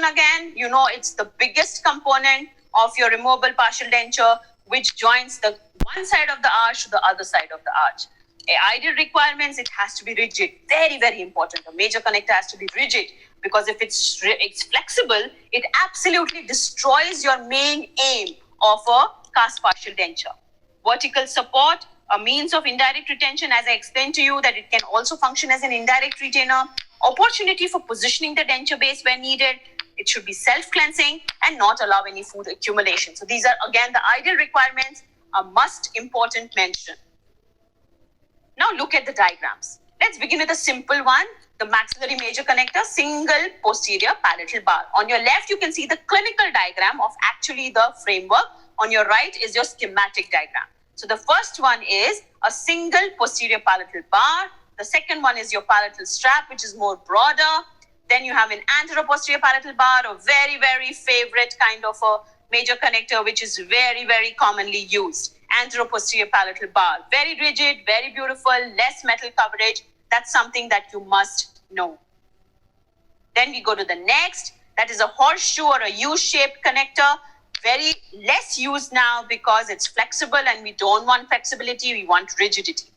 again, you know it's the biggest component of your removable partial denture, which joins the one side of the arch to the other side of the arch. Ideal requirements, it has to be rigid. Very, very important. The major connector has to be rigid, because if it's flexible, it absolutely destroys your main aim of a cast partial denture. Vertical support, a means of indirect retention, as I explained to you, that it can also function as an indirect retainer. Opportunity for positioning the denture base when needed. It should be self-cleansing and not allow any food accumulation. So these are, again, the ideal requirements, a must important mention. Now look at the diagrams. Let's begin with a simple one. The maxillary major connector, single posterior palatal bar. On your left, you can see the clinical diagram of actually the framework. On your right is your schematic diagram. So the first one is a single posterior palatal bar. The second one is your palatal strap, which is more broader. Then you have an anteroposterior palatal bar, a very, very favorite kind of a major connector, which is very, very commonly used. Anteroposterior palatal bar, very rigid, very beautiful, less metal coverage. That's something that you must know. Then we go to the next. That is a horseshoe or a U-shaped connector. Very less used now because it's flexible and we don't want flexibility, we want rigidity.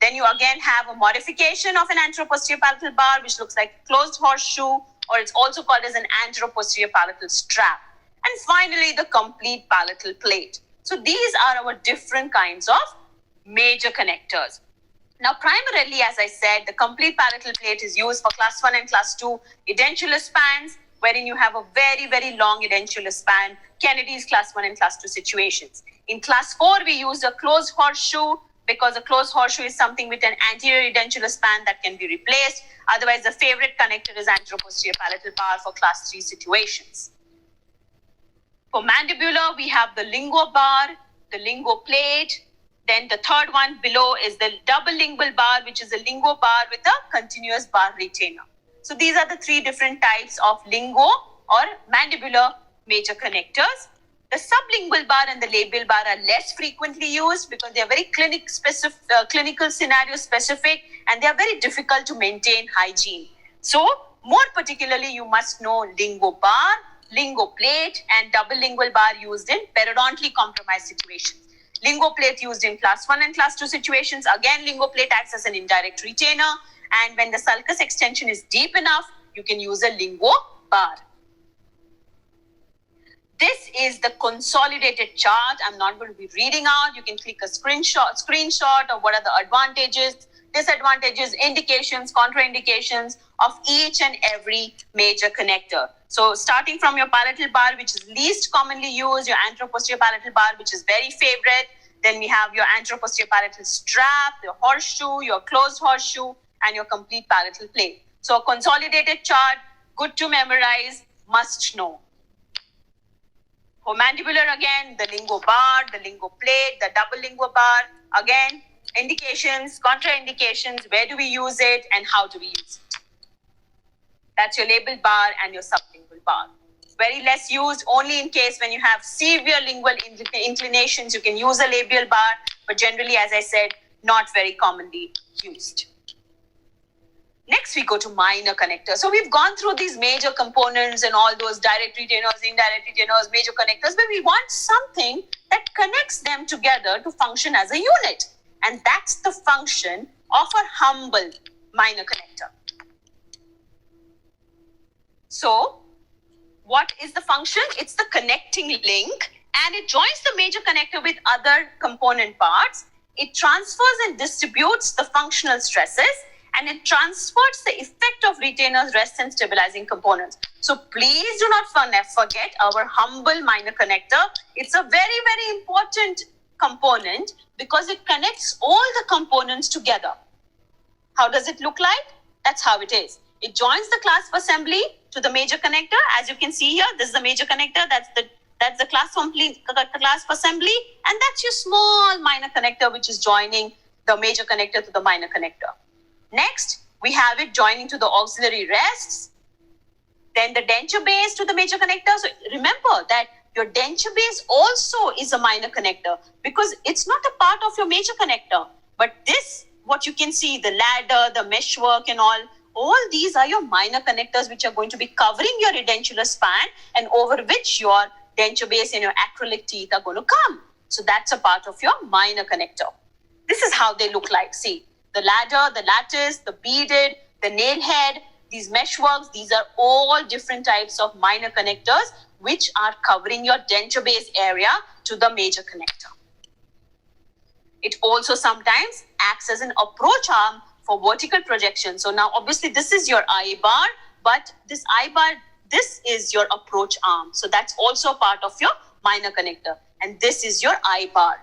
Then you again have a modification of an anteroposterior palatal bar, which looks like a closed horseshoe, or it's also called as an anteroposterior palatal strap. And finally, the complete palatal plate. So these are our different kinds of major connectors. Now, primarily, as I said, the complete palatal plate is used for class 1 and class 2 edentulous spans, wherein you have a very, very long edentulous span, Kennedy's class 1 and class 2 situations. In class 4, we use a closed horseshoe because a closed horseshoe is something with an anterior edentulous span that can be replaced. Otherwise, the favorite connector is anteroposterior palatal bar for class 3 situations. For mandibular, we have the lingual bar, the lingual plate. Then the third one below is the double lingual bar, which is a lingual bar with a continuous bar retainer. So these are the three different types of lingo or mandibular major connectors. The sublingual bar and the labial bar are less frequently used because they are very clinical scenario specific, and they are very difficult to maintain hygiene. So more particularly, you must know lingo bar, lingo plate, and double lingual bar used in periodontally compromised situations. Lingo plate used in class 1 and class 2 situations. Again, lingo plate acts as an indirect retainer. And when the sulcus extension is deep enough, you can use a lingo bar. This is the consolidated chart. I'm not going to be reading out. You can click a screenshot of what are the advantages, disadvantages, indications, contraindications of each and every major connector. So starting from your palatal bar, which is least commonly used, your anteroposterior palatal bar, which is very favorite. Then we have your anteroposterior palatal strap, your horseshoe, your closed horseshoe, and your complete palatal plate. So a consolidated chart, good to memorize, must know. For mandibular, again, the lingo bar, the lingo plate, the double lingo bar. Again, indications, contraindications, where do we use it and how do we use it? That's your labial bar and your sublingual bar. Very less used, only in case when you have severe lingual inclinations, you can use a labial bar, but generally, as I said, not very commonly used. Next, we go to minor connectors. So we've gone through these major components and all those direct retainers, indirect retainers, major connectors, but we want something that connects them together to function as a unit. And that's the function of a humble minor connector. So what is the function? It's the connecting link, and it joins the major connector with other component parts. It transfers and distributes the functional stresses, and it transfers the effect of retainers, rest, and stabilizing components. So please do not forget our humble minor connector. It's a very, very important component because it connects all the components together. How does it look like? That's how it is. It joins the clasp assembly to the major connector. As you can see here, this is the major connector. That's the clasp assembly, and that's your small minor connector, which is joining the major connector to the minor connector. Next, we have it joining to the auxiliary rests, then the denture base to the major connector. So remember that your denture base also is a minor connector because it's not a part of your major connector. But this, what you can see, the ladder, the meshwork and all All these are your minor connectors which are going to be covering your edentulous span and over which your denture base and your acrylic teeth are going to come. So that's a part of your minor connector. This is how they look like. See, the ladder, the lattice, the beaded, the nail head, these meshworks, these are all different types of minor connectors which are covering your denture base area to the major connector. It also sometimes acts as an approach arm for vertical projection. So now obviously this is your eye bar, but this eye bar, this is your approach arm. So that's also part of your minor connector. And this is your eye bar.